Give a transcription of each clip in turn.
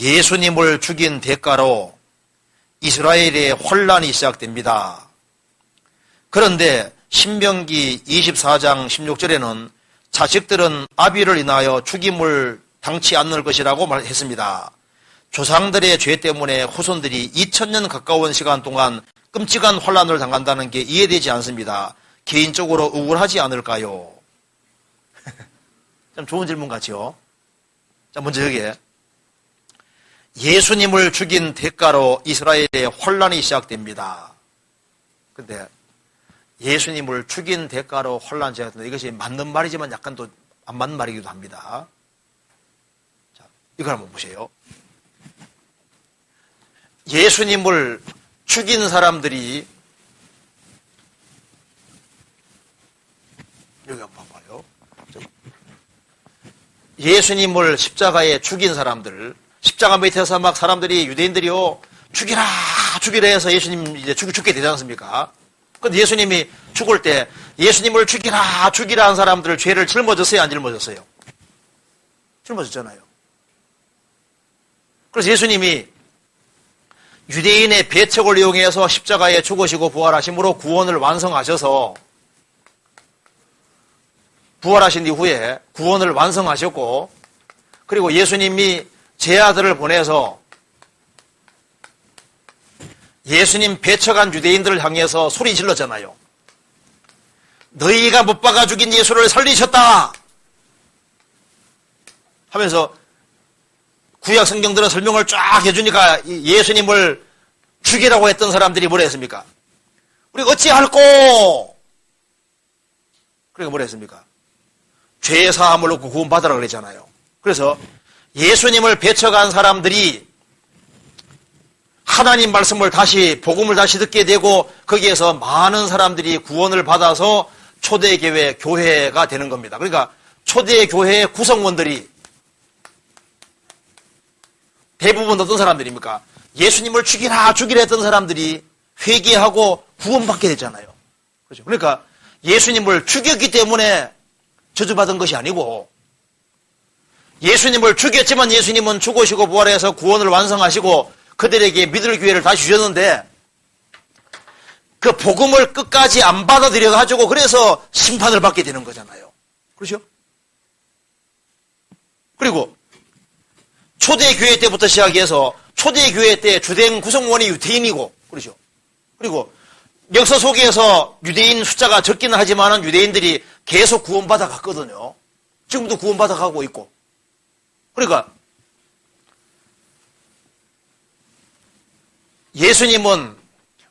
예수님을 죽인 대가로 이스라엘의 혼란이 시작됩니다. 그런데 신명기 24장 16절에는 자식들은 아비를 인하여 죽임을 당치 않을 것이라고 말했습니다. 조상들의 죄 때문에 후손들이 2000년 가까운 시간 동안 끔찍한 혼란을 당한다는 게 이해되지 않습니다. 개인적으로 억울하지 않을까요? 참 좋은 질문 같죠? 자, 먼저 여기에 예수님을 죽인 대가로 이스라엘의 혼란이 시작됩니다. 근데 예수님을 죽인 대가로 혼란이 시작된다. 이것이 맞는 말이지만 약간 또 안 맞는 말이기도 합니다. 자, 이걸 한번 보세요. 예수님을 죽인 사람들이 여기 한번 봐봐요. 예수님을 십자가에 죽인 사람들, 십자가 밑에서 막 사람들이 유대인들이요 죽이라 죽이라 해서 예수님 이제 죽게 되지 않습니까? 근데 예수님이 죽을 때 예수님을 죽이라 죽이라 한 사람들 죄를 짊어졌어요, 안 짊어졌어요? 짊어졌잖아요. 그래서 예수님이 유대인의 배척을 이용해서 십자가에 죽으시고 부활하심으로 구원을 완성하셔서 부활하신 이후에 구원을 완성하셨고, 그리고 예수님이 제 아들을 보내서 예수님 배척한 유대인들을 향해서 소리 질렀잖아요. 너희가 못 박아 죽인 예수를 살리셨다 하면서 구약 성경들은 설명을 쫙 해주니까 예수님을 죽이라고 했던 사람들이 뭐라 했습니까? 우리가 어찌할꼬? 그러니까 뭐라 했습니까? 죄의 사함을 얻고 구원받으라 그랬잖아요. 그래서 예수님을 배척한 사람들이 하나님 말씀을 다시 복음을 다시 듣게 되고 거기에서 많은 사람들이 구원을 받아서 초대교회 교회가 되는 겁니다. 그러니까 초대교회의 구성원들이 대부분 어떤 사람들입니까? 예수님을 죽이라 했던 사람들이 회개하고 구원받게 됐잖아요. 그렇죠? 그러니까 예수님을 죽였기 때문에 저주받은 것이 아니고, 예수님을 죽였지만 예수님은 죽으시고 부활해서 구원을 완성하시고 그들에게 믿을 기회를 다시 주셨는데 그 복음을 끝까지 안 받아들여 가지고 그래서 심판을 받게 되는 거잖아요. 그렇죠? 그리고 초대교회 때부터 시작해서 초대교회 때 주된 구성원이 유대인이고, 그렇죠? 그리고 역사 속에서 유대인 숫자가 적기는 하지만 유대인들이 계속 구원받아 갔거든요. 지금도 구원받아 가고 있고. 그러니까 예수님은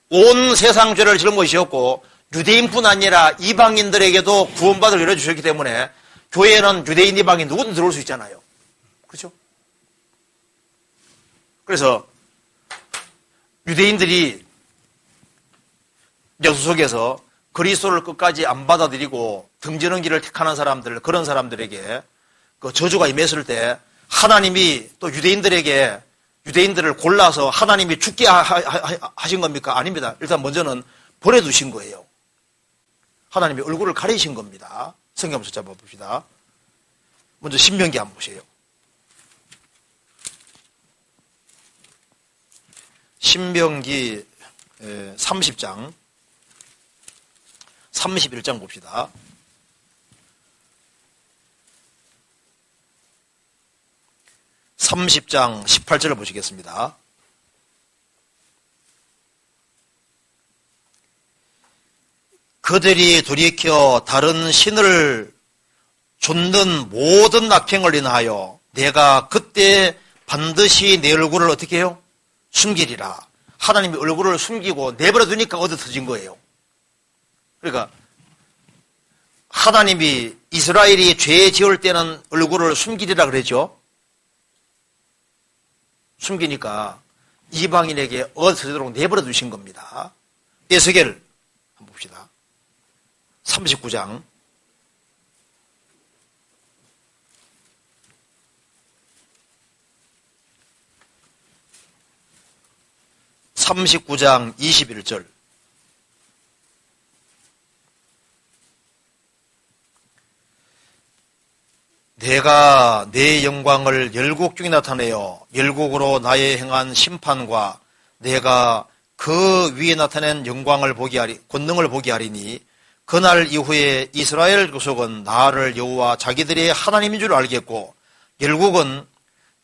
온 세상 죄를 짊어지셨고 유대인뿐 아니라 이방인들에게도 구원받을 열어주셨기 때문에 교회에는 유대인, 이방인 누구든 들어올 수 있잖아요. 그렇죠? 그래서 유대인들이 역사 속에서 그리스도를 끝까지 안 받아들이고 등지는 길을 택하는 사람들, 그런 사람들에게 그 저주가 임했을 때 하나님이 또 유대인들을 골라서 하나님이 죽게 하신 겁니까? 아닙니다. 일단 먼저는 버려두신 거예요. 하나님이 얼굴을 가리신 겁니다. 성경 한번 찾아봅시다. 먼저 신명기 한번 보세요. 신명기 30장 31장 봅시다. (30장) 18절을 보시겠습니다. 그들이 돌이켜 다른 신을 좇는 모든 악행을 인하여 내가 그때 반드시 내 얼굴을 어떻게 해요? 숨기리라. 하나님이 얼굴을 숨기고 내버려 두니까 얻어 터진 거예요. 그러니까 하나님이 이스라엘이 죄 지을 때는 얼굴을 숨기리라 그랬죠. 숨기니까 이방인에게 얻어 터지도록 내버려 두신 겁니다. 에스겔 한번 봅시다. 39장 21절. 내가 내 영광을 열국 중에 나타내어 열국으로 나의 행한 심판과 내가 그 위에 나타낸 영광을 보게 하리, 권능을 보게 하리니 그날 이후에 이스라엘 족속은 나를 여호와 자기들의 하나님인 줄 알겠고 열국은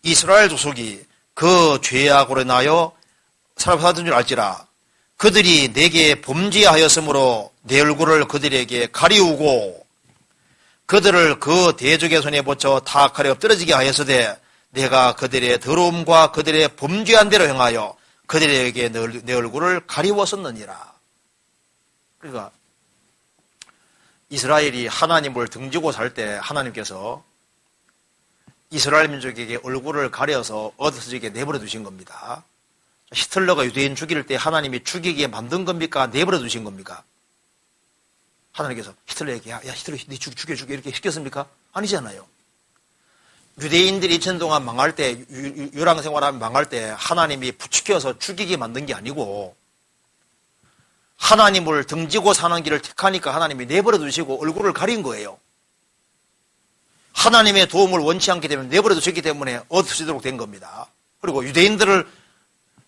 이스라엘 족속이 그 죄악으로 인하여 살아받은 줄 알지라. 그들이 내게 범죄하였으므로 내 얼굴을 그들에게 가리우고 그들을 그 대적의 손에 붙여 다 가려 떨어지게 하였으되 내가 그들의 더러움과 그들의 범죄한 대로 행하여 그들에게 내 얼굴을 가리웠었느니라. 그러니까 이스라엘이 하나님을 등지고 살 때 하나님께서 이스라엘 민족에게 얼굴을 가려서 얻어지게 내버려 두신 겁니다. 히틀러가 유대인 죽일 때 하나님이 죽이게 만든 겁니까? 내버려 두신 겁니까? 하나님께서 히틀러에게 야 히틀러 네 죽여 이렇게 시켰습니까? 아니잖아요. 유대인들이 2000년 동안 망할 때 유랑 생활하면 망할 때 하나님이 부추겨서 죽이게 만든 게 아니고 하나님을 등지고 사는 길을 택하니까 하나님이 내버려 두시고 얼굴을 가린 거예요. 하나님의 도움을 원치 않기 때문에 내버려 두셨기 때문에 얻으시도록 된 겁니다. 그리고 유대인들을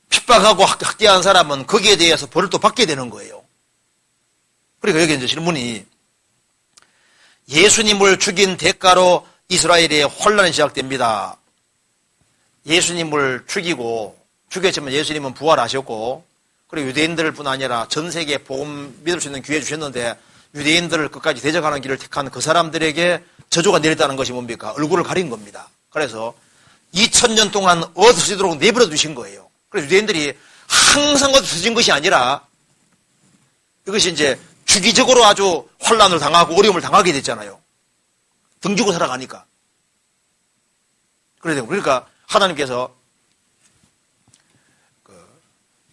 핍박하고 학대한 사람은 거기에 대해서 벌을 또 받게 되는 거예요. 그러니까 여기 이제 질문이 예수님을 죽인 대가로 이스라엘의 혼란이 시작됩니다. 예수님을 죽였지만 예수님은 부활하셨고 그리고 유대인들 뿐 아니라 전 세계에 복음 믿을 수 있는 기회 주셨는데 유대인들을 끝까지 대적하는 길을 택한 그 사람들에게 저주가 내렸다는 것이 뭡니까? 얼굴을 가린 겁니다. 그래서 2000년 동안 얻으시도록 내버려 두신 거예요. 그래서 유대인들이 항상 얻어진 것이 아니라 이것이 이제 주기적으로 아주 혼란을 당하고 어려움을 당하게 됐잖아요. 등지고 살아가니까. 그러니까 하나님께서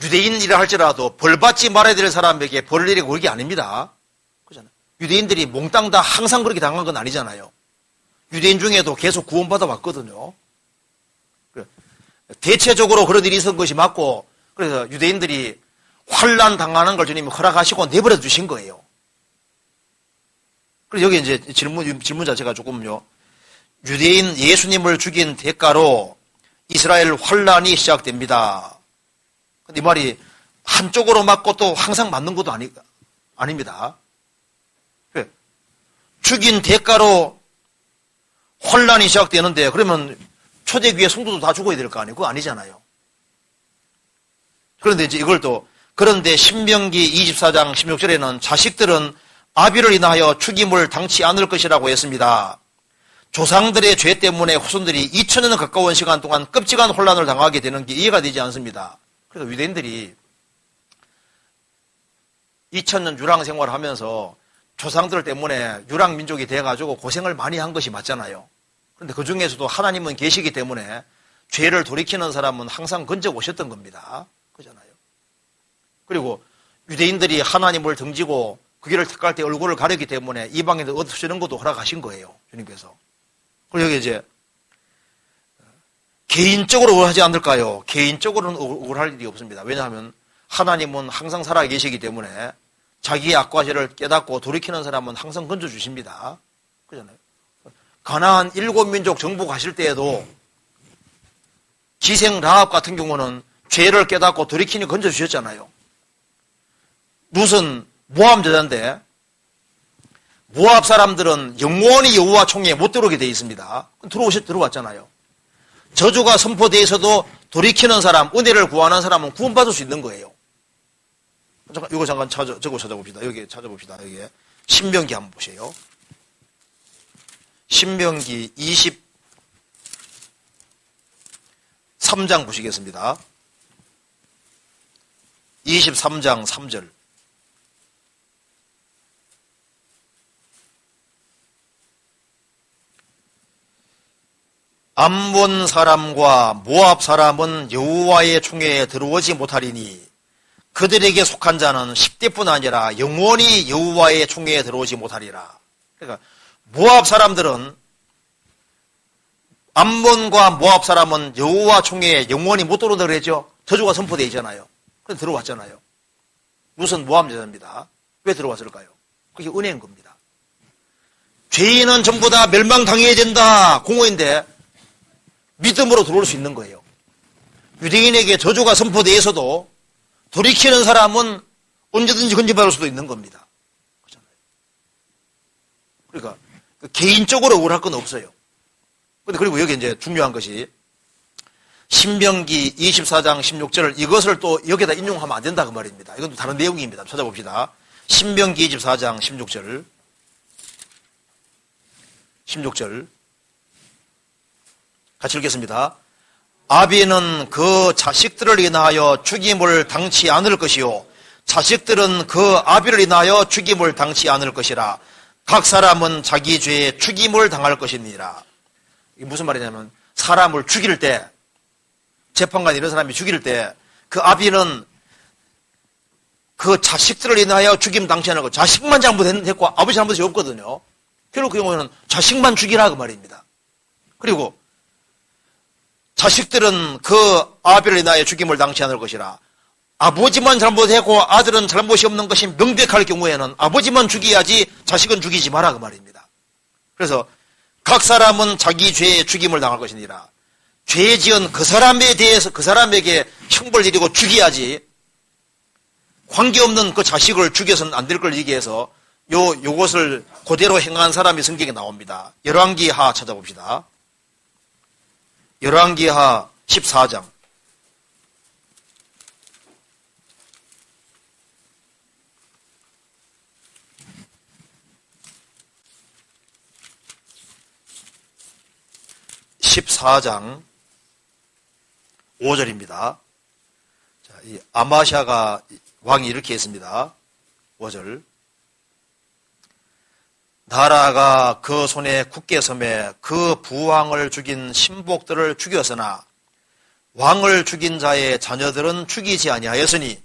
유대인이라 할지라도 벌받지 말아야 될 사람에게 벌을 내리고 그런 게 아닙니다. 그렇잖아요. 유대인들이 몽땅 다 항상 그렇게 당한 건 아니잖아요. 유대인 중에도 계속 구원받아 왔거든요. 대체적으로 그런 일이 있었던 것이 맞고 그래서 유대인들이 환난 당하는 걸 주님이 허락하시고 내버려 두신 거예요. 그래서 여기 이제 질문 자체가 조금요. 유대인 예수님을 죽인 대가로 이스라엘 환란이 시작됩니다. 근데 이 말이 한쪽으로 맞고 또 항상 맞는 것도 아닙니다. 죽인 대가로 환란이 시작되는데 그러면 초대교회 성도도 다 죽어야 될 거 아니에요? 그거 아니잖아요. 그런데 이제 이걸 또 그런데 신명기 24장 16절에는 자식들은 아비를 인하여 죽임을 당치 않을 것이라고 했습니다. 조상들의 죄 때문에 후손들이 2000년 가까운 시간 동안 끔찍한 혼란을 당하게 되는 게 이해가 되지 않습니다. 그래서 유대인들이 2000년 유랑 생활을 하면서 조상들 때문에 유랑 민족이 돼가지고 고생을 많이 한 것이 맞잖아요. 그런데 그 중에서도 하나님은 계시기 때문에 죄를 돌이키는 사람은 항상 건져 오셨던 겁니다. 그잖아요. 그리고 유대인들이 하나님을 등지고 그 길을 택할 때 얼굴을 가렸기 때문에 이방인들 얻으시는 것도 허락하신 거예요. 주님께서. 그리고 여기 이제 개인적으로 억울하지 않을까요? 개인적으로는 억울할 일이 없습니다. 왜냐하면 하나님은 항상 살아 계시기 때문에 자기의 악과 죄를 깨닫고 돌이키는 사람은 항상 건져주십니다. 그잖아요. 가나안 7민족 정복 하실 때에도 기생 라합 같은 경우는 죄를 깨닫고 돌이키니 건져주셨잖아요. 룻은 모압 여자인데 모압 사람들은 영원히 여호와 총회에 못 들어오게 되어 있습니다. 들어왔잖아요. 저주가 선포되어 있어도 돌이키는 사람, 은혜를 구하는 사람은 구원받을 수 있는 거예요. 이거 잠깐 찾아봅시다. 여기 찾아봅시다. 여기 신명기 한번 보세요. 신명기 23장 보시겠습니다. 23장 3절. 암몬 사람과 모압 사람은 여호와의 총회에 들어오지 못하리니 그들에게 속한 자는 10대뿐 아니라 영원히 여호와의 총회에 들어오지 못하리라. 그러니까 모압 사람들은 암몬과 모압 사람은 여호와 총회에 영원히 못 들어오다 그랬죠. 저주가 선포되어 있잖아요. 그래서 들어왔잖아요. 룻은 모압 여자입니다. 왜 들어왔을까요? 그게 은혜인 겁니다. 죄인은 전부 다 멸망당해야 된다. 공허인데 믿음으로 들어올 수 있는 거예요. 유대인에게 저주가 선포되어서도 돌이키는 사람은 언제든지 건져받을 수도 있는 겁니다. 그러니까 개인적으로 억울할 건 없어요. 근데 그리고 여기 이제 중요한 것이 신명기 24장 16절 이것을 또 여기다 인용하면 안 된다 그 말입니다. 이건 또 다른 내용입니다. 찾아봅시다. 신명기 24장 16절 같이 읽겠습니다. 아비는 그 자식들을 인하여 죽임을 당치 않을 것이요 자식들은 그 아비를 인하여 죽임을 당치 않을 것이라. 각 사람은 자기 죄에 죽임을 당할 것이니라. 이게 무슨 말이냐면 사람을 죽일 때 재판관 이런 사람이 죽일 때 그 아비는 그 자식들을 인하여 죽임 당치 않을 것. 자식만 잘못했고 아버지 잘못이 없거든요. 결국 그 경우에는 자식만 죽이라 그 말입니다. 그리고 자식들은 그 아비를 인하여 죽임을 당치 않을 것이라. 아버지만 잘못했고 아들은 잘못이 없는 것이 명백할 경우에는 아버지만 죽여야지 자식은 죽이지 마라 그 말입니다. 그래서 각 사람은 자기 죄에 죽임을 당할 것이니라. 죄 지은 그 사람에 대해서 그 사람에게 형벌을 내리고 죽여야지 관계없는 그 자식을 죽여서는 안 될 걸 얘기해서 요것을 그대로 행한 사람이 성경에 나옵니다. 열왕기하 찾아봅시다. 열왕기하 14장 14장 5절입니다. 자, 이 아마샤가 왕이 이렇게 했습니다. 5절. 나라가 그 손에 굳게 섬에 그 부왕을 죽인 신복들을 죽였으나 왕을 죽인 자의 자녀들은 죽이지 아니하였으니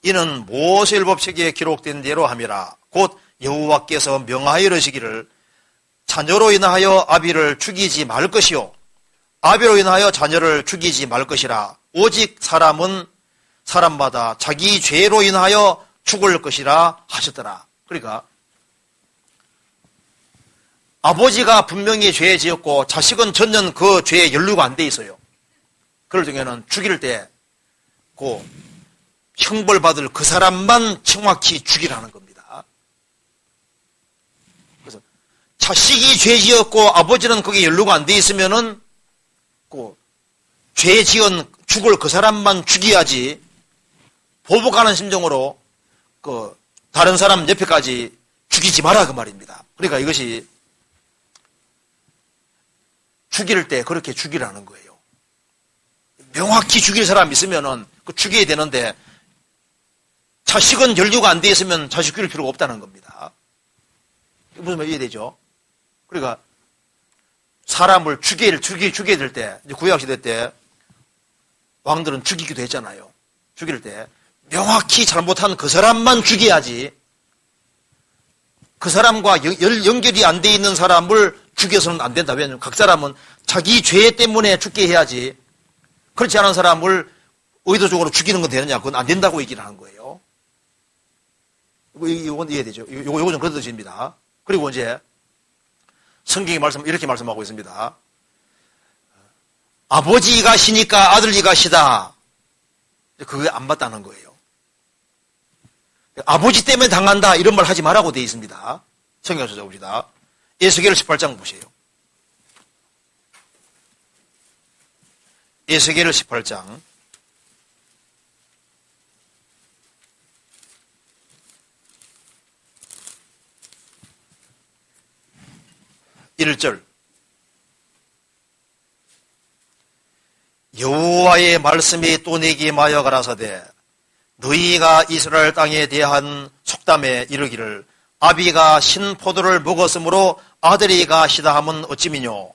이는 모세율법책에 기록된 대로 함이라. 곧 여호와께서 명하여 이르시기를 자녀로 인하여 아비를 죽이지 말 것이요 아비로 인하여 자녀를 죽이지 말 것이라. 오직 사람은 사람마다 자기 죄로 인하여 죽을 것이라 하셨더라. 그러니까 아버지가 분명히 죄 지었고 자식은 전혀 그 죄에 연루가 안 돼 있어요. 그럴 경우에는 죽일 때 그 형벌받을 그 사람만 정확히 죽이라는 겁니다. 그래서 자식이 죄 지었고 아버지는 거기에 연루가 안 돼 있으면은 그 죄 지은 죽을 그 사람만 죽여야지 보복하는 심정으로 그 다른 사람 옆에까지 죽이지 마라 그 말입니다. 그러니까 이것이 죽일 때 그렇게 죽이라는 거예요. 명확히 죽일 사람이 있으면은 그 죽여야 되는데 자식은 연루가 안 돼 있으면 자식 죽일 필요가 없다는 겁니다. 무슨 말 이해되죠? 그러니까 사람을 죽여야 될 때, 구약시대 때 왕들은 죽이기도 했잖아요. 죽일 때 명확히 잘못한 그 사람만 죽여야지 그 사람과 연결이 안 돼 있는 사람을 죽여서는 안 된다. 왜냐하면 각 사람은 자기 죄 때문에 죽게 해야지 그렇지 않은 사람을 의도적으로 죽이는 건 되느냐. 그건 안 된다고 얘기를 하는 거예요. 이건 이해되죠? 이거 좀 그런 뜻입니다. 그리고 이제 성경이 이렇게 말씀하고 있습니다. 아버지가 시니까 아들이가 시다. 그게 안 맞다는 거예요. 아버지 때문에 당한다 이런 말 하지 말라고 되어 있습니다. 성경 찾아봅시다. 에스겔 18장 보세요. 에스겔 18장 1절 여호와의 말씀이 또 내게 임하여 가라사대 너희가 이스라엘 땅에 대한 속담에 이르기를 아비가 신 포도를 먹었으므로 아들이가 시다 함은 어찌미뇨.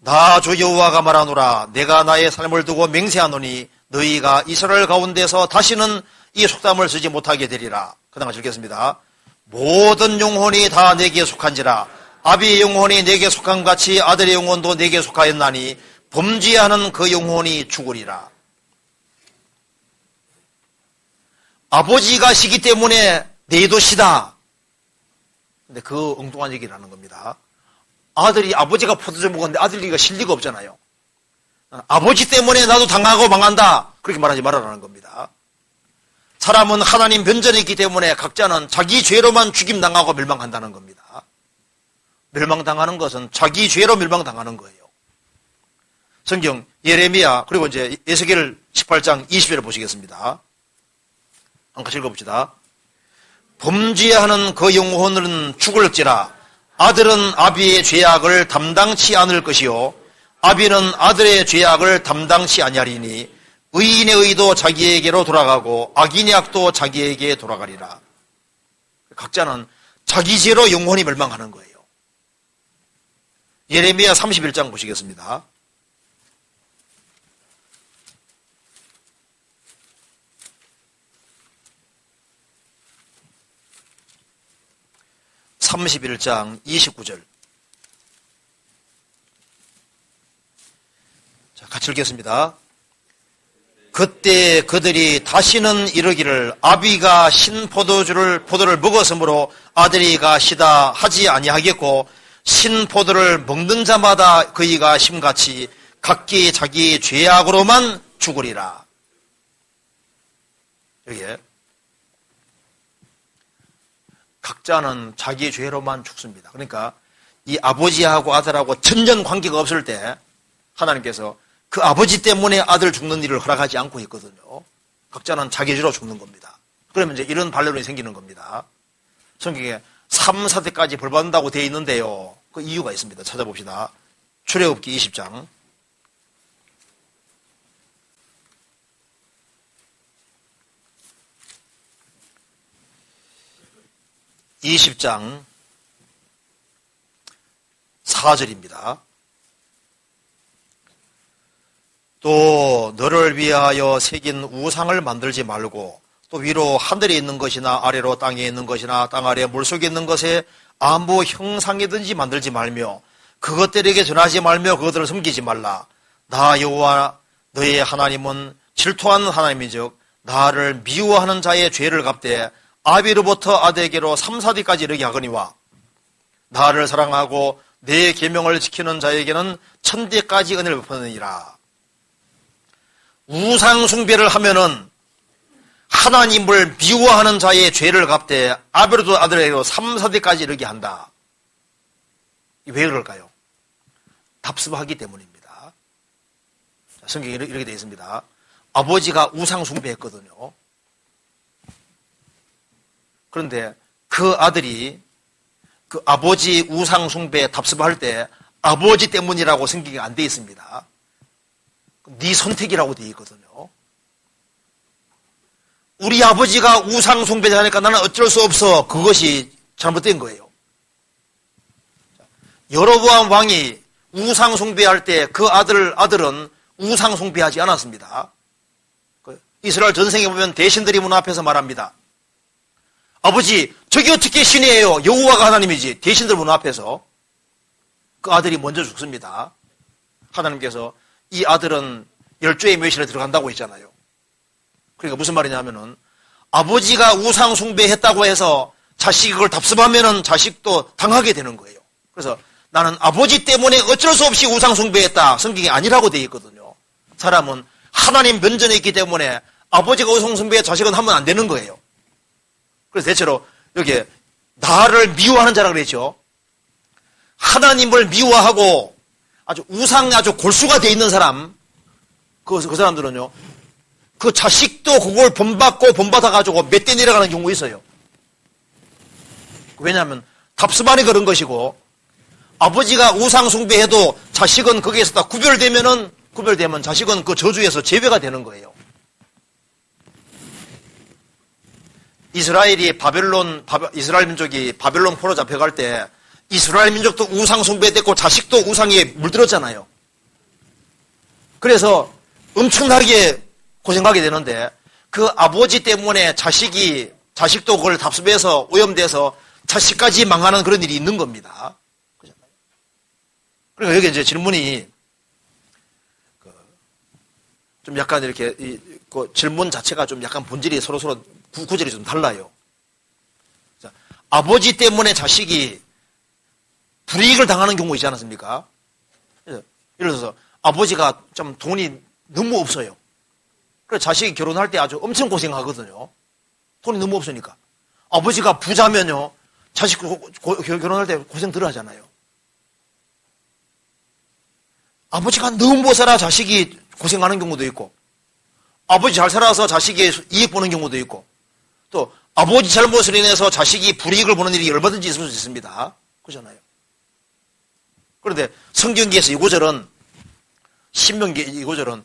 나 주 여호와가 말하노라. 내가 나의 삶을 두고 맹세하노니 너희가 이스라엘 가운데서 다시는 이 속담을 쓰지 못하게 되리라. 그 다음 읽겠습니다. 모든 영혼이 다 내게 속한지라. 아비의 영혼이 내게 속한 같이 아들의 영혼도 내게 속하였나니 범죄하는 그 영혼이 죽으리라. 아버지가 시기 때문에 너희도 시다. 근데 그 엉뚱한 얘기를 하는 겁니다. 아버지가 포도주 먹었는데 아들이가 실 리가 없잖아요. 아버지 때문에 나도 당하고 망한다. 그렇게 말하지 말아라는 겁니다. 사람은 하나님 변전이 있기 때문에 각자는 자기 죄로만 죽임당하고 멸망한다는 겁니다. 멸망당하는 것은 자기 죄로 멸망당하는 거예요. 성경 예레미야 그리고 이제 에스겔 18장 20절을 보시겠습니다. 한번 같이 읽어봅시다. 범죄하는 그 영혼은 죽을지라 아들은 아비의 죄악을 담당치 않을 것이요 아비는 아들의 죄악을 담당치 아니하리니 의인의 의도 자기에게로 돌아가고 악인의 악도 자기에게 돌아가리라. 각자는 자기 죄로 영혼이 멸망하는 거예요. 예레미야 31장 보시겠습니다. (31장) 29절. 자, 같이 읽겠습니다. 그때 그들이 다시는 이르기를 아비가 신 포도를 먹었으므로 아들이가 시다 하지 아니하겠고 신 포도를 먹는 자마다 그이가 심같이 각기 자기 죄악으로만 죽으리라. 여기에 각자는 자기 죄로만 죽습니다. 그러니까 이 아버지하고 아들하고 천년 관계가 없을 때 하나님께서 그 아버지 때문에 아들 죽는 일을 허락하지 않고 있거든요. 각자는 자기 죄로 죽는 겁니다. 그러면 이제 이런 반론이 생기는 겁니다. 성경에 3, 4대까지 벌 받는다고 되어 있는데요. 그 이유가 있습니다. 찾아봅시다. 출애굽기 20장. (20장) 4절입니다. 또 너를 위하여 새긴 우상을 만들지 말고 또 위로 하늘에 있는 것이나 아래로 땅에 있는 것이나 땅 아래 물속에 있는 것에 아무 형상이든지 만들지 말며 그것들에게 전하지 말며 그것들을 섬기지 말라. 나 여호와 너의 하나님은 질투하는 하나님이즉 나를 미워하는 자의 죄를 갚되 아비로부터 아들에게로 3, 4대까지 이르게 하거니와 나를 사랑하고 내 계명을 지키는 자에게는 1000대까지 은혜를 베푸느니라. 우상 숭배를 하면은 하나님을 미워하는 자의 죄를 갚되 아비로부터 아들에게로 3, 4대까지 이르게 한다. 왜 그럴까요? 답습하기 때문입니다. 성경에 이렇게 되어 있습니다. 아버지가 우상 숭배했거든요. 그런데 그 아들이 그 아버지 우상 숭배에 답습할 때 아버지 때문이라고 성경이 안 되어 있습니다. 네 선택이라고 되어 있거든요. 우리 아버지가 우상 숭배자니까 나는 어쩔 수 없어. 그것이 잘못된 거예요. 여로보암 왕이 우상 숭배할 때 그 아들은 우상 숭배하지 않았습니다. 이스라엘 전생에 보면 대신들이 문 앞에서 말합니다. 아버지, 저기 어떻게 신이에요? 여호와가 하나님이지. 대신들 문 앞에서 그 아들이 먼저 죽습니다. 하나님께서 이 아들은 열조의 묘실에 들어간다고 했잖아요. 그러니까 무슨 말이냐면은 아버지가 우상 숭배했다고 해서 자식이 그걸 답습하면은 자식도 당하게 되는 거예요. 그래서 나는 아버지 때문에 어쩔 수 없이 우상 숭배했다. 성경이 아니라고 되어 있거든요. 사람은 하나님 면전에 있기 때문에 아버지가 우상 숭배해 자식은 하면 안 되는 거예요. 그래서 대체로 여기에 나를 미워하는 자라 그랬죠. 하나님을 미워하고 아주 우상 아주 골수가 돼 있는 사람, 그 사람들은요, 그 자식도 그걸 본받아가지고 몇 대 내려가는 경우가 있어요. 왜냐하면 답습안에 그런 것이고, 아버지가 우상 숭배해도 자식은 거기에서 다 구별되면 자식은 그 저주에서 제외가 되는 거예요. 이스라엘 민족이 바벨론 포로 잡혀갈 때 이스라엘 민족도 우상 숭배됐고 자식도 우상에 물들었잖아요. 그래서 엄청나게 고생하게 되는데 그 아버지 때문에 자식도 그걸 답습해서 오염돼서 자식까지 망하는 그런 일이 있는 겁니다. 그러니까 여기 이제 질문이 좀 약간 이렇게 그 질문 자체가 좀 약간 본질이 서로 구절이 좀 달라요. 자, 아버지 때문에 자식이 불이익을 당하는 경우 있지 않습니까? 예를 들어서 아버지가 좀 돈이 너무 없어요. 그래서 자식이 결혼할 때 아주 엄청 고생하거든요. 돈이 너무 없으니까. 아버지가 부자면요, 자식 결혼할 때 고생 덜 하잖아요. 아버지가 너무 못 살아 자식이 고생하는 경우도 있고, 아버지 잘 살아서 자식이 이익 보는 경우도 있고, 또 아버지 잘못을 인해서 자식이 불이익을 보는 일이 얼마든지 있을 수 있습니다. 그렇잖아요. 그런데 성경기에서 이 구절은, 신명기 이 구절은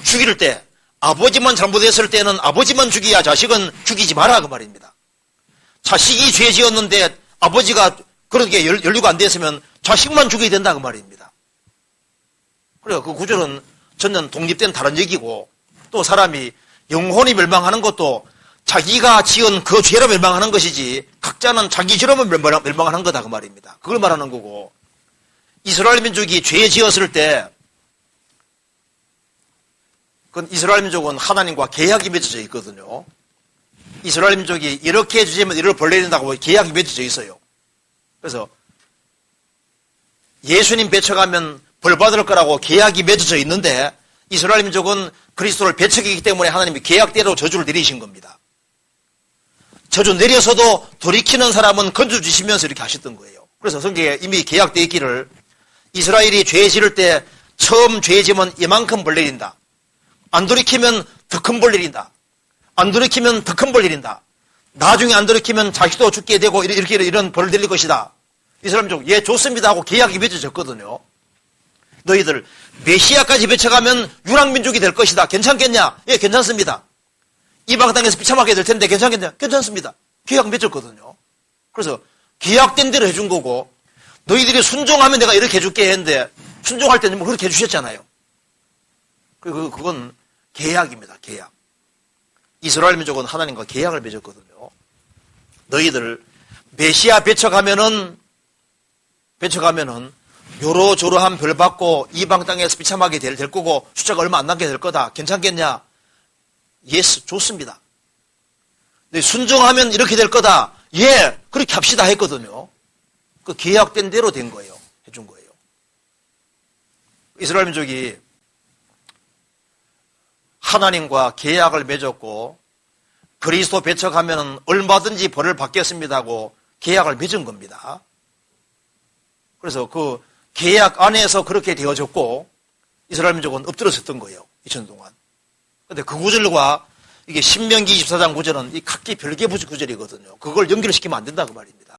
죽일 때 아버지만 잘못했을 때는 아버지만 죽이야 자식은 죽이지 마라 그 말입니다. 자식이 죄 지었는데 아버지가 그렇게 연루가 안 됐으면 자식만 죽여야 된다 그 말입니다. 그래요. 그 구절은 전혀 독립된 다른 얘기고, 또 사람이 영혼이 멸망하는 것도 자기가 지은 그 죄로 멸망하는 것이지 각자는 자기 죄로 멸망하는 거다 그 말입니다. 그걸 말하는 거고, 이스라엘 민족이 죄 지었을 때 그건 이스라엘 민족은 하나님과 계약이 맺어져 있거든요. 이스라엘 민족이 이렇게 주제면 이를 벌 내린다고 계약이 맺어져 있어요. 그래서 예수님 배척하면 벌 받을 거라고 계약이 맺어져 있는데, 이스라엘 민족은 그리스도를 배척했기 때문에 하나님이 계약대로 저주를 내리신 겁니다. 저주 내려서도 돌이키는 사람은 건져주시면서 이렇게 하셨던 거예요. 그래서 성경에 이미 계약되어 있기를, 이스라엘이 죄 지을 때 처음 죄 지으면 이만큼 벌 내린다. 안 돌이키면 더 큰 벌 내린다. 안 돌이키면 더 큰 벌 내린다. 나중에 안 돌이키면 자식도 죽게 되고 이런 벌을 내릴 것이다. 이스라엘 민족, 예, 좋습니다 하고 계약이 맺어졌거든요. 너희들 메시아까지 배척하면 유랑민족이 될 것이다. 괜찮겠냐? 예, 괜찮습니다. 이방 땅에서 비참하게 될 텐데 괜찮겠냐? 괜찮습니다. 계약 맺었거든요. 그래서 계약된 대로 해준 거고, 너희들이 순종하면 내가 이렇게 해줄게 했는데 순종할 때는 뭐 그렇게 해주셨잖아요. 그건 계약입니다. 계약. 이스라엘 민족은 하나님과 계약을 맺었거든요. 너희들 메시아 배척하면은 요로조로한 벌 받고 이방 땅에서 비참하게 될 거고 숫자가 얼마 안 남게 될 거다. 괜찮겠냐? 예스, 좋습니다. 순종하면 이렇게 될 거다. 예, 그렇게 합시다 했거든요. 그 계약된 대로 된 거예요. 해준 거예요. 이스라엘 민족이 하나님과 계약을 맺었고, 그리스도 배척하면 얼마든지 벌을 받겠습니다고 계약을 맺은 겁니다. 그래서 그 계약 안에서 그렇게 되어졌고, 이스라엘 민족은 엎드려섰던 거예요. 2000년 동안. 그런데 그 구절과 이게 신명기 24장 구절은 이 각기 별개 구절이거든요. 그걸 연결시키면 안 된다 그 말입니다.